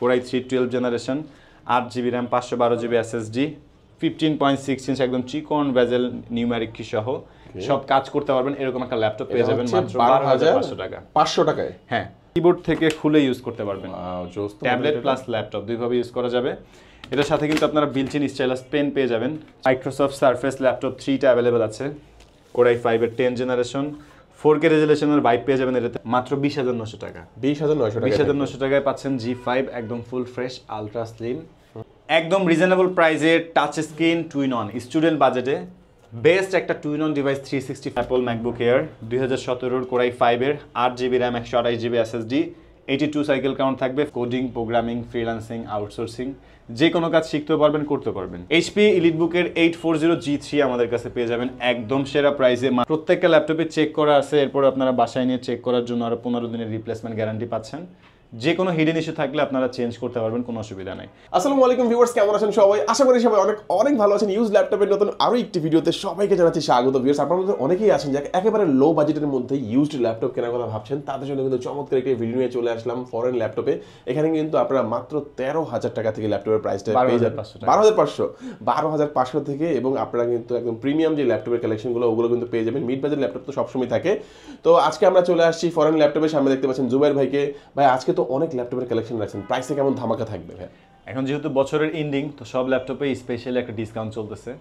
Core i3 12 generation, 8GB RAM, 512GB SSD, 15.6 inch একদম চিকন বেজেল numeric কি সহ সব কাজ করতে পারবেন এরকম একটা ল্যাপটপ পেয়ে যাবেন মাত্র 12500 টাকা। 500 টাকায়? হ্যাঁ, কিবোর্ড থেকে খুলে ইউজ করতে পারবেন। ট্যাবলেট প্লাস ল্যাপটপ দুইভাবে ইউজ করা যাবে। এটার সাথে কিন্তু আপনারা বিল্ট ইন স্টাইলাস পেন পেয়ে যাবেন। মাইক্রোসফট সারফেস ল্যাপটপ 3টা অ্যাভেলেবল আছে। Core i5 এর 10 জেনারেশন, 4K রেজোলিউশনের ভাইব পেয়ে যাবেন এটাতে মাত্র 20900 টাকা। 20900 টাকায় পাচ্ছেন G5 একদম ফুল ফ্রেশ আলট্রা স্লিম, একদম রিজনেবল প্রাইসে, touch screen, twin on, student বাজেটে বেস্ট একটা twin on device 360 Apple MacBook air 2017 Core i5 এর 8GB RAM, 128GB SSD, 82 cycle count থাকবে। কোডিং, প্রোগ্রামিং, ফ্রিল্যান্সিং, আউটসোর্সিং যে কোনো কাজ শিখতে পারবেন, করতে পারবেন। HP EliteBook-এর 840G3 আমাদের কাছে পেয়ে যাবেন একদম সেরা প্রাইসে। প্রত্যেকটা ল্যাপটপে চেক করা আছে, এরপর আপনারা বাসায় নিয়ে চেক করার জন্য আরো 15 দিনের রিপ্লেসমেন্ট গ্যারান্টি পাচ্ছেন। যে কোনো হিডেন ইস্যু থাকলে আপনারা চেঞ্জ করতে পারবেন, কোনো অসুবিধা নাই। আসসালামু আলাইকুম ভিউয়ার্স, কেমন আছেন সবাই? আশা করি সবাই অনেক অনেক ভালো আছেন। ইউজ ল্যাপটপের নতুন আরো একটি ভিডিওতে সবাইকে জানাচ্ছি স্বাগত। ভিউয়ার্স, আপনারা মধ্যে অনেকেই আছেন যারা একেবারে লো বাজেটের মধ্যে ইউজড ল্যাপটপ কেনার কথা ভাবছেন, তাদের জন্য কিন্তু চমৎকার একটি ভিডিও নিয়ে চলে আসলাম ফরেন ল্যাপটপে। এখানে কিন্তু আপনারা মাত্র 13,000 টাকা থেকে ল্যাপটপের প্রাইসটা পেয়ে যাবেন। 12,500 থেকে, এবং আপনারা কিন্তু একদম প্রিমিয়াম যে ল্যাপটপের কালেকশনগুলো ওগুলো কিন্তু পেয়ে যাবেন। মিড বাজেট ল্যাপটপ তো সবসময় থাকে। তো আজকে আমরা চলে আসছি ফরেন ল্যাপটপের সামনে, দেখতে পাচ্ছেন জুবাইর ভাইকে। ভাই, আজকে তো অনেক ল্যাপটপের কালেকশন রাখছেন, প্রাইসে কেমন ধামাকা থাকবে ভাই? এখন যেহেতু বছরের এন্ডিং, তো সব ল্যাপটপে স্পেশালি একটা ডিসকাউন্ট চলতেছে।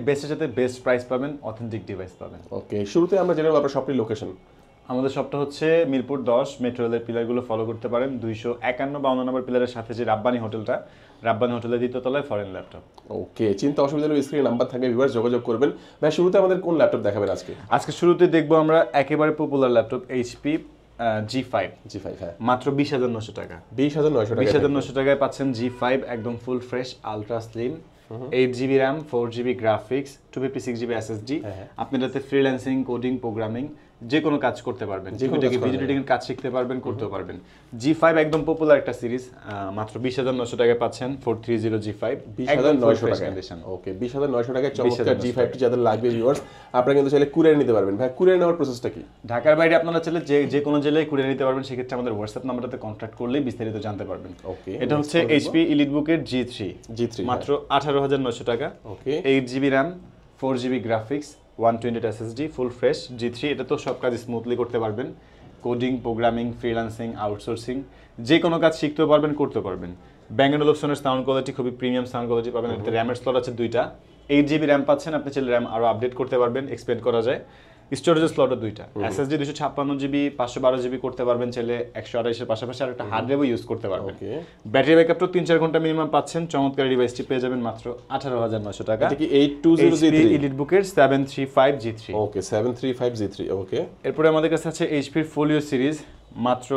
বেস্টের সাথে বেস্ট প্রাইস পাবেন, অথেন্টিক ডিভাইস পাবেন। ওকে, শুরুতে আমরা জেনে নেব আপনার শপটির লোকেশন। আমাদের শপটা হচ্ছে মিরপুর 10, মেট্রো রেলের পিলারগুলো ফলো করতে পারেন। 251-52 নম্বর পিলারের সাথে যে রাব্বানি হোটেলটা, রাব্বানি হোটেলের দ্বিতীয় তলায় ফরেন ল্যাপটপ। ওকে, চিন্তা অসুবিধা নেই, স্ক্রিনে নাম্বার থাকবে, ভিউয়ার্স যোগাযোগ করবেন। ভাই, শুরুতে আমাদের কোন ল্যাপটপ দেখাবেন আজকে? আজকে শুরুতে দেখবো আমরা একেবারে পপুলার ল্যাপটপ HP G5। হ্যাঁ, মাত্র 20,900 টাকা। 20,900 টাকায় পাচ্ছেন G5 একদম full fresh ultra slim, 8GB RAM, 4GB graphics, 256GB SSD। আপনি এটাতে ফ্রিল্যান্সিং, কোডিং, প্রোগ্রামিং যে কোনো কাজ করতে পারবেন, ভিডিও এডিটিং এর কাজ শিখতে পারবেন, করতেও পারবেন। G5 একদম পপুলার একটা সিরিজ, মাত্র 20,900 টাকায় পাচ্ছেন 430 G5 20,900 টাকা কন্ডিশন। ওকে, 20,900 টাকায় চমৎকার G5 টি যাদের লাগবে ভিউয়ার্স, আপনারা কিন্তু চাইলে কুরিয়ার নিতে পারবেন। ভাই, কুরিয়ার নেওয়ার প্রসেসটা কি? ঢাকার বাইরে আপনারা চাইলে যে কোনো জেলায় কুরিয়ার নিতে পারবেন। সেক্ষেত্রে আমাদের হোয়াটসঅ্যাপ নাম্বারটাতে কন্ট্যাক্ট করলেই বিস্তারিত জানতে পারবেন। ওকে, এটা হচ্ছে HP EliteBook-এর G3 মাত্র 18,900 টাকা। ওকে, 8GB RAM, 4GB graphics, 128 SSD, full fresh G3। এটা তো সব কাজ স্মুথলি করতে পারবেন। কোডিং, প্রোগ্রামিং, ফ্রিল্যান্সিং, আউটসোর্সিং যে কোনো কাজ শিখতেও পারবেন, করতে পারবেন। Bang & Olufsen'ের সাউন্ড কোয়ালিটি খুবই প্রিমিয়াম সাউন্ড কোয়ালিটি পাবেন। এতে র্যামের স্লট আছে 2টা, 8GB RAM পাচ্ছেন। আপনি চাইলে র্যাম আরও আপডেট করতে পারবেন, এক্সপেন্ড করা যায়। স্টোরেজের স্লটও 2টা, SSD 256GB, 512GB করতে পারবেন চাইলে। 128 এর পাশাপাশি আর একটা হার্ড ড্রাইভও ইউজ করতে পারবেন। ব্যাটারি ব্যাকআপ তো 3-4 ঘন্টা মিনিমাম পাচ্ছেন। চমৎকার ডিভাইসটি পেয়ে যাবেন মাত্র 18,900 টাকা। এটা কি 820G3 EliteBook-এর 735G3। ওকে, 735G3। ওকে, এরপরে আমাদের কাছে আছে HP-র ফোলিও সিরিজ মাত্র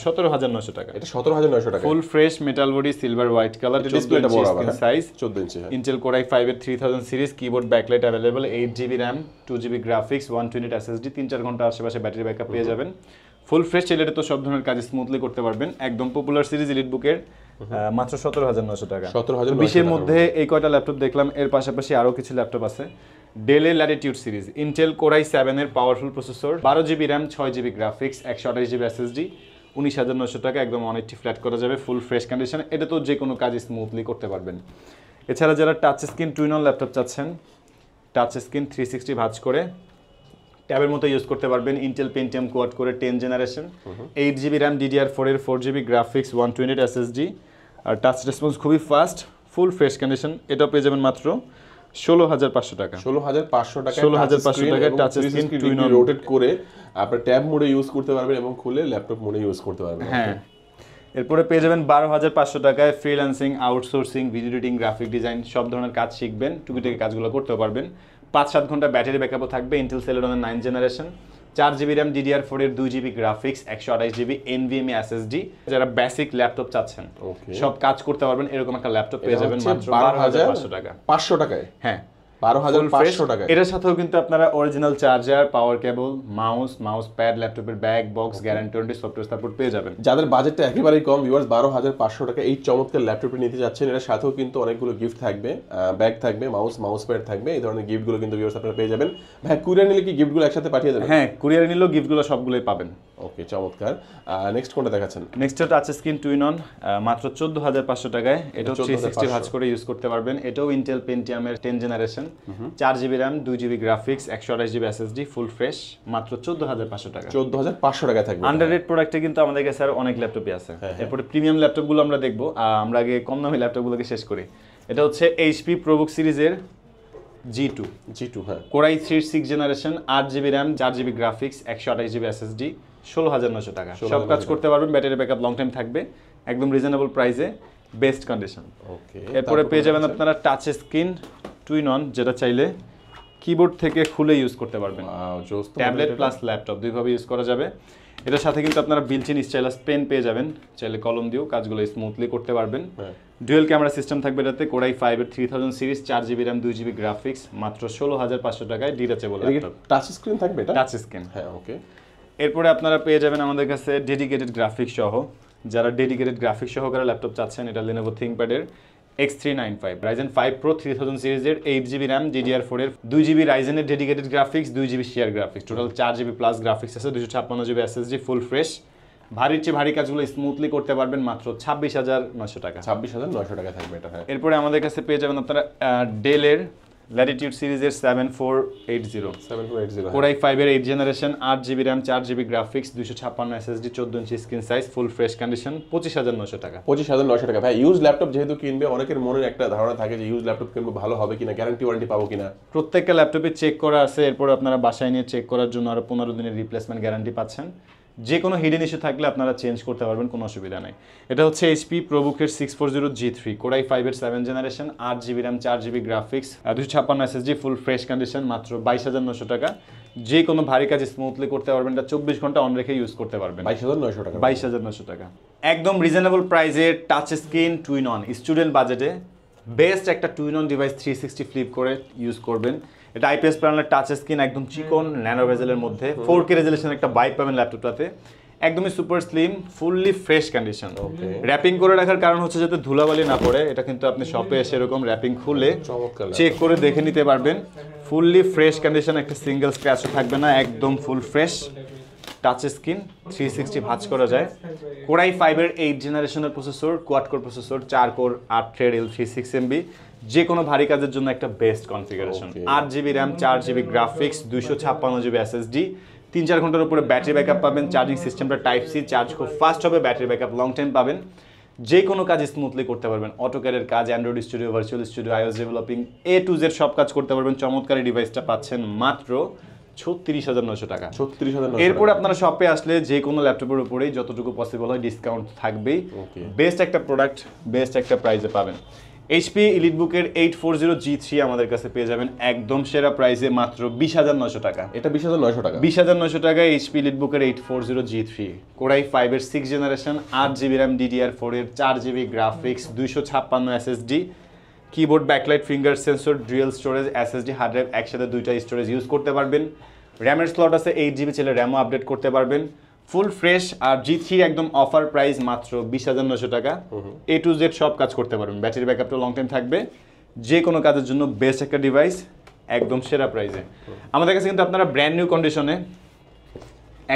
17,900 টাকা। এটা 17,900 টাকা। Full fresh metal body, silver white colour, ডিসপ্লেটা বড় হবে, সাইজ 14 ইঞ্চি। Intel Core i5 এর 3000 series, keyboard backlight available, 8GB RAM, 2GB graphics, 128 SSD, 3-4 ঘন্টা আশেপাশে ব্যাটারি ব্যাকআপ পেয়ে যাবেন। ফুল ফ্রেশ চাইলে তো সব ধরনের কাজ স্মুথলি করতে পারবেন। একদম পপুলার সিরিজ EliteBook-এর মাত্র 17,900 টাকা। 17,900 20-এর মধ্যে এই কয়টা ল্যাপটপ দেখলাম, এর পাশাপাশি আরও কিছু ল্যাপটপ আছে। ডেলের Latitude series, Intel Core i7 এর powerful processor, 12GB RAM, 6GB graphics, 128GB SSD, 19,900 টাকা। একদম অনেকটি ফ্ল্যাট করা যাবে, ফুল ফ্রেশ কন্ডিশন। এটা তো যে কোনো কাজ স্মুথলি করতে পারবেন। এছাড়া যারা touch screen twin on laptop চাচ্ছেন, টাচ স্ক্রিন 360 ভাঁজ করে ট্যাবের মতো ইউজ করতে পারবেন। Intel Pentium কোয়াড করে 10 জেনারেশন, 8GB RAM, DDR4 এর 4GB গ্রাফিক্স, 128 SSD, আর টাচ রেসপন্স খুবই ফাস্ট, ফুল ফ্রেশ কন্ডিশন। এটাও পেয়ে যাবেন মাত্র 16,500 টাকা। 16,500 টাকা। 16,500 টাকায় touch screen twin on rotate করে আপনি ট্যাব মোডে ইউজ করতে পারবেন এবং খুলে ল্যাপটপ মোডে ইউজ করতে পারবেন। হ্যাঁ, এরপরে পেয়ে যাবেন 12,500 টাকায় freelancing, outsourcing, video editing, graphic design সব ধরনের কাজ শিখবেন, টুকিটাকি কাজগুলো করতেও পারবেন। 5-7 ঘন্টা ব্যাটারি ব্যাকআপও থাকবে। Intel Celeron 9 generation, 4GB RAM, DDR4 এর 2GB graphics, 128GB NVMe SSD। যারা বেসিক ল্যাপটপ চাচ্ছেন, সব কাজ করতে পারবেন, এরকম একটা ল্যাপটপ পেয়ে যাবেন মাত্র 12,500 টাকা। 500 টাকায়? হ্যাঁ, 12,500 টাকা। এটার সাথেও কিন্তু আপনারা অরিজিনাল চার্জার, পাওয়ার কেবল, মাউস প্যাড, ল্যাপটপের bag box, guarantee, software support পেয়ে যাবেন। যাদের বাজেটটা একেবারেই কম ভিউয়ার্স, 12,500 টাকা এই চমৎকার ল্যাপটপটি নিতে যাচ্ছেন, এর সাথেও কিন্তু অনেকগুলো গিফট থাকবে, ব্যাগ থাকবে, মাউস প্যাড থাকবে, এই ধরনের গিফটগুলো কিন্তু ভিউয়ার্স আপনারা পেয়ে যাবেন। ভাই, কুরিয়ার নিলে কি গিফটগুলো একসাথে পাঠিয়ে দেবেন? হ্যাঁ, কুরিয়ার নিলেও গিফটগুলো সবগুলোই পাবেন। ওকে, চমৎকার। নেক্সট কোনটা দেখাচ্ছেন? Next touch screen twin on, মাত্র 14,500 টাকায়। এটাও 360 ভাঁজ করে ইউজ করতে পারবেন। এটাও ইন্টেল পেন্টিয়ামের 10 generation, 4GB RAM, 2GB graphics, 128GB SSD, full fresh, মাত্র 14,500 টাকা। 14,500 টাকায় থাকবে। আন্ডাররেট প্রোডাক্টে কিন্তু আমাদের কাছে আর অনেক ল্যাপটপই আছে। এরপরে প্রিমিয়াম ল্যাপটপগুলো আমরা দেখবো। আমরা আগে কম দামি ল্যাপটপগুলোকে শেষ করি। এটা হচ্ছে HP ProBook সিরিজের G2, হ্যাঁ। Core i3 6 generation, 8GB RAM, 4GB graphics, 128GB SSD, 16,900 টাকা। সব কাজ করতে পারবেন, ব্যাটারি ব্যাকআপ লং টাইম থাকবে, একদম রিজনেবল প্রাইসে, বেস্ট কন্ডিশন। ওকে, এরপরে পেয়ে যাবেন আপনারা টাচ স্ক্রিন টুইন অন, যেটা চাইলে কিবোর্ড থেকে খুলে ইউজ করতে পারবেন। ট্যাবলেট প্লাস ল্যাপটপ দুইভাবে ইউজ করা যাবে। এটার সাথে কিন্তু আপনারা বিল্ট-ইন স্টাইলাস পেন পেয়ে যাবেন, চাইলে কলম দিয়েও কাজগুলো স্মুথলি করতে পারবেন। ডুয়েল ক্যামেরা সিস্টেম থাকবে এটাতে, Core i5 এর 3000 series, 4GB RAM, 2GB graphics, মাত্র 16,500 টাকায় ডিটাচেবল ল্যাপটপ। টাচ স্ক্রিন থাকবে এটা? টাচ স্ক্রিন, হ্যাঁ। ওকে, এরপরে আপনারা পেয়ে যাবেন আমাদের কাছে ডেডিকেটেড গ্রাফিক্স সহ। যারা ডেডিকেটেড গ্রাফিক্স সহকারে ল্যাপটপ চাচ্ছেন, এটা Lenovo ThinkPad এর X395 Ryzen 5 Pro 3000 সিরিজের, 8GB র্যাম, DDR4 এর, 2GB Ryzen এর dedicated graphics, 2GB share graphics, total 4GB plus graphics আছে, 256GB SSD, ফুল ফ্রেশ। ভারীর চেয়ে ভারী কাজগুলো স্মুথলি করতে পারবেন মাত্র 26,900 টাকা। 26,900 টাকা থাকবে এটা, হ্যাঁ। এরপরে আমাদের কাছে পেয়ে যাবেন আপনারা ডেলের ল্যাটিটিউড সিরিজের 7480 Core i5 এর 8 generation, 8GB RAM, 4GB graphics, 256 SSD, 14 ইঞ্চি screen size, full fresh condition, 25,900 টাকা। 25,900 টাকা। ভাই, ইউজ ল্যাপটপ যেহেতু কিনবে, অনেকের মনের একটা ধারণা থাকে যে ইউজ ল্যাপটপ কিনবে ভালো হবে কিনা, গ্যারান্টি ওয়ারেন্টি পাবো কিনা। প্রত্যেকটা ল্যাপটপে চেক করা আছে, এরপর আপনারা বাসায় নিয়ে চেক করার জন্য আরো 15 দিনের রিপ্লেসমেন্ট গ্যারান্টি পাচ্ছেন। যে কোনো হিডেন ইস্যু থাকলে আপনারা চেঞ্জ করতে পারবেন, কোনো অসুবিধা নেই। এটা হচ্ছে HP ProBook এর 640 G3, Core i5 এর 7 generation, 8GB RAM, 4GB graphics, 256 SSD, full fresh condition, মাত্র 22,900 টাকা। যে কোনো ভারী কাজ স্মুথলি করতে পারবেন, এটা 24 ঘন্টা অন রেখে ইউজ করতে পারবেন। 22,900 টাকা। 22,900 টাকা, একদম রিজনেবল প্রাইসে touch screen twin on, student বাজেটে বেস্ট একটা টুইন অন ডিভাইস, 360 ফ্লিপ করে ইউজ করবেন। এটা IPS প্যানেলের টাচ স্ক্রিন, একদম চিকন ন্যানো বেজেলের মধ্যে, 4K রেজোলিউশন একটা বাইক পাবেন ল্যাপটপটাতে, একদমই super slim, fully fresh condition. Wrapping করে রাখার কারণ হচ্ছে যাতে ধুলাবালি না পড়ে। এটা কিন্তু আপনি শপে এসে এরকম র্যাপিং খুলে চেক করে দেখে নিতে পারবেন। ফুললি ফ্রেশ কন্ডিশন, একটা সিঙ্গেল স্ক্র্যাচও থাকবে না, একদম ফুল ফ্রেশ। টাচ স্ক্রিন, 360 ভাঁজ করা যায়। Core i5 এর 8 জেনারেশনের processor, quad core processor, 4 core 8 thread L36MB, যে কোনো ভারী কাজের জন্য একটা best configuration. 8GB RAM, 4GB graphics, 256GB SSD, 3-4 ঘন্টার উপরে ব্যাটারি ব্যাকআপ পাবেন। চার্জিং সিস্টেমটা টাইপ সি, চার্জ খুব ফাস্ট হবে, ব্যাটারি ব্যাকআপ লং টাইম পাবেন। যে কোনো কাজ স্মুথলি করতে পারবেন, অটোক্যাডের কাজ, Android studio, virtual studio, iOS developing, A to Z সব কাজ করতে পারবেন। চমৎকার এই ডিভাইসটা পাচ্ছেন মাত্র 36,900 টাকা। 36,900। এরপরে আপনারা শপে আসলে যে কোনো ল্যাপটপের উপরেই যতটুকু পসিবল হয় ডিসকাউন্ট থাকবেই। বেস্ট একটা প্রোডাক্ট, বেস্ট একটা প্রাইসে পাবেন। HP EliteBook-এর 840 G3 আমাদের কাছে পেয়ে যাবেন একদম সেরা প্রাইসে, মাত্র 20,900 টাকা। এটা 20,900 টাকা। 20,900 টাকায় HP EliteBook-এর 840 G3, Core i5 এর 6 জেনারেশন, 8GB র্যাম, DDR4 এর, 4GB graphics, 256 SSD, keyboard, backlight, finger sensor, dual storage, SSD hard drive, একসাথে দুইটা স্টোরেজ ইউজ করতে পারবেন। র্যামের স্লট আছে 8GB, চাইলে র্যামও আপডেট করতে পারবেন। Full fresh. আর G3 একদম অফার প্রাইস মাত্র 20,900 টাকা। A to Z সব কাজ করতে পারবেন, ব্যাটারি ব্যাকআপটা লং টাইম থাকবে। যে কোনো কাজের জন্য বেস্ট একটা ডিভাইস, একদম সেরা প্রাইসে। আমাদের কাছে কিন্তু আপনারা ব্র্যান্ড নিউ কন্ডিশনে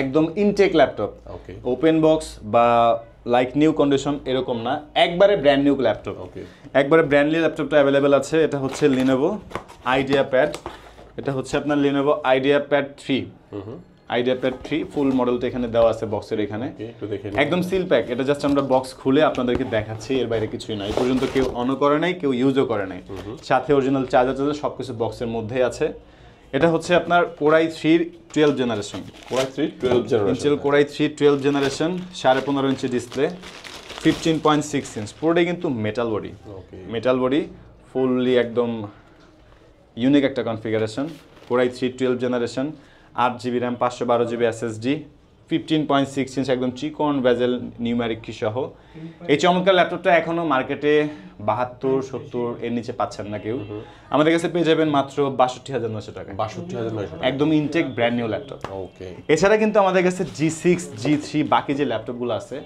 একদম ইনটেক ল্যাপটপ, ওপেন বক্স বা লাইক নিউ কন্ডিশন এরকম না, একবারে ব্র্যান্ড নিউ ল্যাপটপ, একবারে ব্র্যান্ড নিউ ল্যাপটপটা অ্যাভেলেবেল আছে। এটা হচ্ছে Lenovo IdeaPad, এটা হচ্ছে আপনার Lenovo IdeaPad 3, IdeaPad 3 ফুল মডেলটা এখানে দেওয়া আছে বক্সের এখানে, একদম সিল প্যাক। এটা জাস্ট আমরা বক্স খুলে আপনাদেরকে দেখাচ্ছি, এর বাইরে কিছুই নাই। এই পর্যন্ত কেউ অনও করে নাই, কেউ ইউজও করে নাই। সাথে অরিজিনাল চার্জার সব কিছু বক্সের মধ্যেই আছে। এটা হচ্ছে আপনার Core i3 12 generation, Intel Core i3 12 generation, 15.5 inch display, 15.6 inch, পুরোটাই কিন্তু metal body, metal body, fully একদম ইউনিক একটা configuration. Core i3 12 generation, 8GB RAM, 512GB SSD, 15.6 inch, একদম চিকন বেজেল নিউমেরিক কি সহ। এই চমৎকার ল্যাপটপটা এখনো মার্কেটে 72-70 এর নিচে পাচ্ছেন না কেউ। আমাদের কাছে পেয়ে যাবেন মাত্র 62,900 টাকা। 62,900 একদম ইনটেক ব্র্যান্ড নিউ ল্যাপটপ। এছাড়া কিন্তু আমাদের কাছে G6, G3 বাকি যে ল্যাপটপগুলো আছে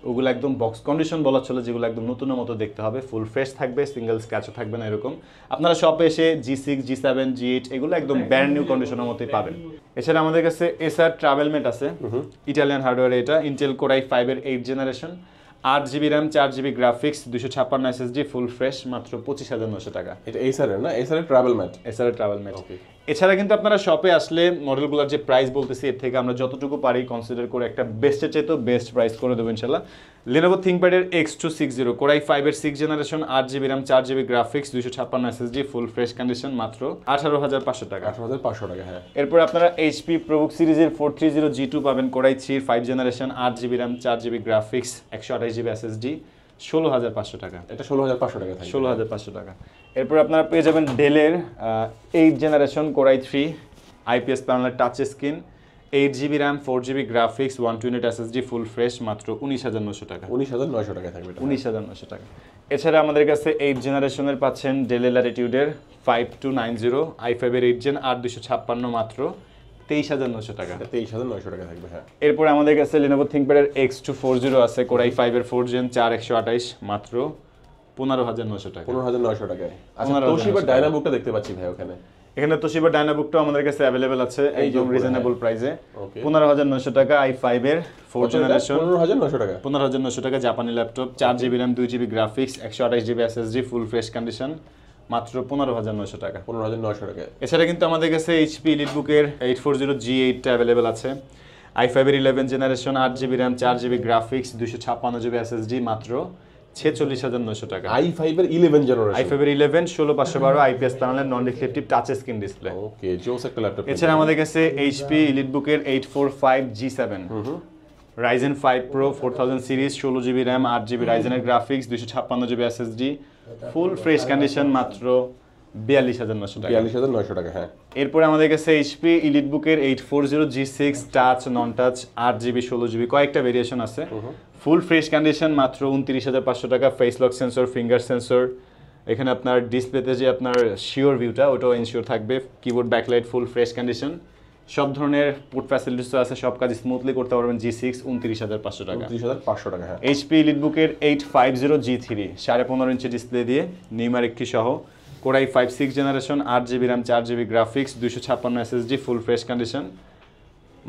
ওগুলো একদম বক্স কন্ডিশন বলা চলে, যেগুলো একদম নতুনের মতো দেখতে হবে, ফুল ফ্রেশ থাকবে, সিঙ্গেল স্ক্র্যাচও থাকবে না এরকম। আপনারা শপে এসে G6, G7, G8 এগুলো একদম ব্র্যান্ড নিউ কন্ডিশনের মতোই পাবেন। এছাড়া আমাদের কাছে এসার ট্রাভেলমেট আছে, ইটালিয়ান হার্ডওয়্যার, এটা ইন্টেল কোর i5 এর 8 generation, 8GB RAM, 4GB graphics, 256 SSD, full fresh, মাত্র 25,900 টাকা। এটা এসারের না, এসারের ট্রাভেলমেট, এছাড়া ট্রাভেলমেট। এছাড়া কিন্তু আপনারা শপে আসলে মডেলগুলোর যে প্রাইস বলতেছি এর থেকে আমরা যতটুকু পারি কনসিডার করে একটা বেস্টের চাইতে বেস্ট প্রাইস করে দেবো ইনশাল্লাহ। Lenovo ThinkPad এর X260 কোর i5 এর 6 generation, 8GB RAM, 4GB graphics, 256 SSD, full fresh condition, মাত্র 18,500 টাকা। 18,500 টাকা, হ্যাঁ। এরপর আপনারা HP ProBook সিরিজের 430 G2 পাবেন, core i3 5 generation, 8GB RAM, 4GB graphics, 128GB SSD, 16,500 টাকা। এটা 16,500 টাকা থাকে। 16,500 টাকা। এরপর আপনারা পেয়ে যাবেন ডেলের 8 জেনারেশন কোর i3 IPS প্যানেলের touch screen, 8GB RAM, 4GB graphics, 128 SSD, full fresh, মাত্র 19,900 টাকা। 19,900 টাকা থাকবে এটা। 19,900 টাকা। এছাড়া আমাদের কাছে 8 জেনারেশনের পাচ্ছেন ডেলের ল্যাটিটিউডের 5290 i5 এর 8 জেন, 8256, মাত্র 23,900 টাকা। 23,900 টাকা থাকবে, হ্যাঁ। এরপর আমাদের কাছে Lenovo ThinkPad এর X240 আছে, কোর i5 এর 4 জেন, 4128, মাত্র 15,900 টাকা। 15,900 টাকায়। আচ্ছা, 15,900 তোশিবা ডায়নাবুকটা দেখতে পাচ্ছি ভাই ওখানে। এখানে তোশিবা ডায়নাবুকটাও আমাদের কাছে অ্যাভেলেবেল আছে একদম রিজনেবল প্রাইসে। ওকে। 15,900 টাকা i5 এর 4 জেনারেশন, 15,900 টাকা। 15,900 টাকা জাপানি laptop, 4GB RAM, 2GB graphics, 128GB SSD, full fresh condition, মাত্র 15,900 টাকা। 15,900 টাকায়। এছাড়া কিন্তু আমাদের কাছে HP EliteBook-এর 840 G8 টা অ্যাভেলেবেল আছে, i5 এর 11 generation, 8GB RAM, 4GB graphics, 256GB SSD, মাত্র 46,900 টাকা। i5 এর 11 জেনারেশন। i5 এর 11 16512 IPS প্যানেলের non reflective touch screen display. Okay, জোস একটা ল্যাপটপ। এছাড়া আমাদের কাছে HP EliteBook-এর 845 G7 Ryzen 5 Pro 4000 series, 16GB RAM, 8GB রাইজেনের graphics, 256GB SSD, full fresh condition, মাত্র 42,900 টাকা। 42,900 টাকা, হ্যাঁ। এরপরে আমাদের কাছে HP EliteBook-এর 840 G6 টাচ, নন টাচ, 8GB 16GB কয়েকটা ভেরিয়েশন আছে, ফুল ফ্রেশ কন্ডিশন, মাত্র 29,500 টাকা। Face lock sensor, finger sensor, এখানে আপনার ডিসপ্লেতে যে আপনার শিওর ভিউটা ওটাও ইনশিওর থাকবে, কিবোর্ড ব্যাকলাইট, ফুল ফ্রেশ কন্ডিশন, সব ধরনের পোর্ট ফ্যাসিলিটিস আছে, সব কাজ স্মুথলি করতে পারবেন। G6 29,500 টাকা। 29,500 টাকা, হ্যাঁ। HP EliteBook-এর 850 G3 15.5 ইঞ্চি ডিসপ্লে দিয়ে নিউমারিক কি সহ, core i5 6 generation, 8GB RAM, 4GB graphics, 256 SSD, full fresh condition,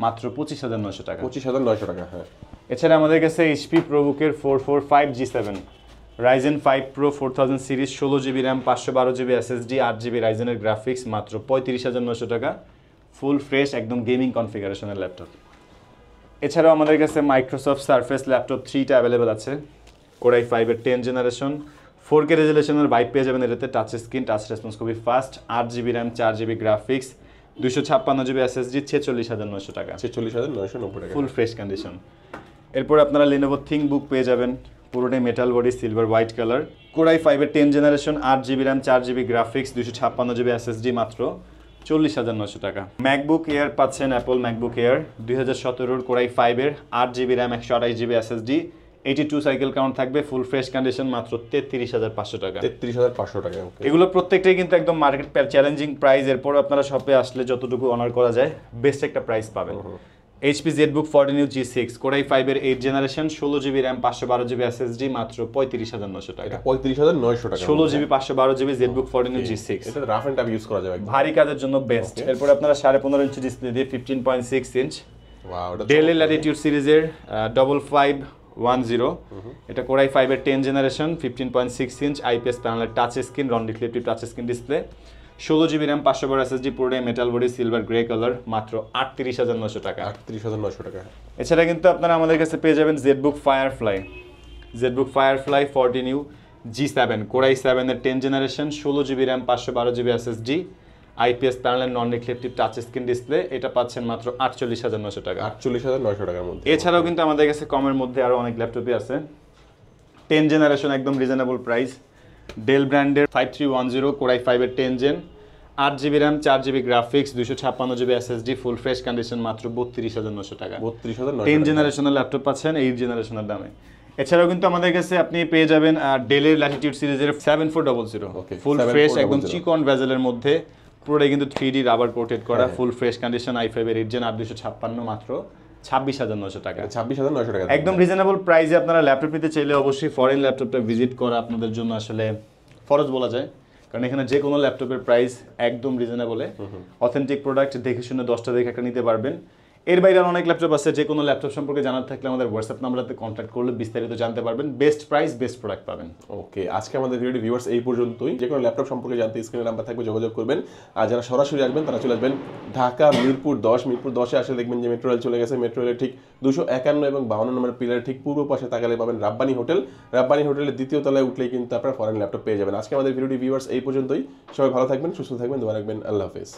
মাত্র 25,900 টাকা। 25,900 টাকা, হ্যাঁ। এছাড়া আমাদের কাছে HP ProBook-এর 445 G7 Ryzen 5 Pro 4000 series, 16GB RAM, 512GB SSD, 8GB রাইজেনের গ্রাফিক্স, মাত্র 35,900 টাকা, ফুল ফ্রেশ একদম গেমিং কনফিগারেশনের ল্যাপটপ। এছাড়াও আমাদের কাছে মাইক্রোসফট সারফেস ল্যাপটপ 3টা অ্যাভেলেবেল আছে, কোর i5 এর 10 জেনারেশন, 4K রেজুলেশনের বাইক পেয়ে যাবেন এটাতে, টাচ স্ক্রিন, টাচ রেসপন্স খুবই fast, 8GB RAM, 4GB graphics, 256GB SSD, 46,900 টাকা। 46,990 টাকা, ফুল ফ্রেশ কন্ডিশন। এরপর আপনারা Lenovo ThinkBook পেয়ে যাবেন, পুরোটাই metal body, silver white colour, core i5 এর 10 generation, 8GB RAM, 4GB graphics, 256GB SSD, মাত্র 40,900 টাকা। ম্যাকবুক এয়ার পাচ্ছেন, Apple MacBook air 2017 core i5 এর 8GB RAM, 128GB SSD, 82 cycle count থাকবে, ফুল ফ্রেশ কন্ডিশন, মাত্র 33,500 টাকা। 33,500 টাকা, ওকে। এগুলো প্রত্যেকটাই কিন্তু একদম মার্কেট চ্যালেঞ্জিং প্রাইস। এরপর আপনারা শপে আসলে যতটুকু অনার করা যায় বেস্ট একটা প্রাইস পাবেন। HP ZBook 40 G6 core i5 এর 8 generation, 16GB RAM, 512GB SSD, মাত্র 35,900 টাকা। 35,900 টাকা, 16GB 512GB ZBook 40 G6। এটা রাফ এন্ড টাফ ইউজ করা যাবে, ভারী কাজের জন্য বেস্ট। এরপর আপনারা 15.5 ইঞ্চি ডিসপ্লে দিয়ে 15.6 ইঞ্চ ওয়াও, এটা ডেল ল্যাটিটিউড সিরিজের 5510, এটা কোর i5 এর 10 জেনারেশন, 15.6 ইঞ্চ IPS প্যানেলের touch screen, non reflective touch screen display, 16GB RAM, 512 SSD, পুরোটাই metal body, silver grey colour, মাত্র 38,900 টাকা। 38,900 টাকা। এছাড়া কিন্তু আপনারা আমাদের কাছে পেয়ে যাবেন ZBook Firefly 40 G7 core i7 এর 10 generation, 16GB RAM, 512GB SSD, IPS প্যানেলের non reflective touch screen display, এটা পাচ্ছেন মাত্র 48,900 টাকা। 48,900 টাকার মধ্যে। এছাড়াও কিন্তু আমাদের কাছে কমের মধ্যে আরো অনেক ল্যাপটপই আছে, 10 জেনারেশন একদম রিজনেবল প্রাইস, ডেল ব্র্যান্ডের 5310 কোর i5 এর 10 gen, 8GB RAM, 4GB graphics, 256GB SSD, full fresh condition, মাত্র 32,900 টাকা। 32,900 10 জেনারেশনের ল্যাপটপ পাচ্ছেন 8 জেনারেশনের দামে। এছাড়াও কিন্তু আমাদের কাছে আপনি পেয়ে যাবেন ডেলের ল্যাটিটিউড সিরিজের 7400 ফুল ফ্রেশ একদম চিকন ভেজেলের মধ্যে, পুরোটাই কিন্তু 3D রাবার কোটেড করা, ফুল ফ্রেশ কন্ডিশন, i5 এর 8 জেন, 8256, মাত্র 26,900 টাকা। 26,900 টাকা একদম রিজনেবল প্রাইসে আপনারা ল্যাপটপ নিতে চাইলে অবশ্যই ফরেন ল্যাপটপটা ভিজিট করা আপনাদের জন্য আসলে ফরজ বলা যায়, কারণ এখানে যে কোনো ল্যাপটপের প্রাইস একদম রিজনেবলে, অথেন্টিক প্রোডাক্ট দেখে শুনে 10টা দেখে একটা নিতে পারবেন। এর বাইরে অনেক ল্যাপটপ আছে, যে কোনো ল্যাপটপ সম্পর্কে জানার থাকলে আমাদের হোয়াটসঅ্যাপ নাম্বারতে কন্ট্যাক্ট করলে বিস্তারিত জানতে পারবেন, বেস্ট প্রাইস বেস্ট প্রোডাক্ট পাবেন। ওকে, আজকে আমাদের ভিডিওটি ভিউয়ার্স এই পর্যন্তই। যে কোনো ল্যাপটপ সম্পর্কে জানতে স্ক্রিনে নাম্বার থাকবে, যোগাযোগ করবেন। আর যারা সরাসরি আসবেন তারা চলে আসবেন ঢাকা মিরপুর 10। মিরপুর 10-এ আসলে দেখবেন যে মেট্রো রেল চলে গেছে। মেট্রো রেলের ঠিক 251 এবং 52 নম্বর পিলারের ঠিক পূর্ব পাশে তাকালে পাবেন রাব্বানি হোটেল। রাব্বানি হোটেলের দ্বিতীয় তলায় উঠলেই কিন্তু আপনারা ফরেন ল্যাপটপ পেয়ে যাবেন। আজকে আমাদের ভিডিওটি ভিউয়ার্স এই পর্যন্তই। সবাই ভালো থাকবেন, সুস্থ থাকবেন, দোয়া রাখবেন। আল্লাহ হাফেজ।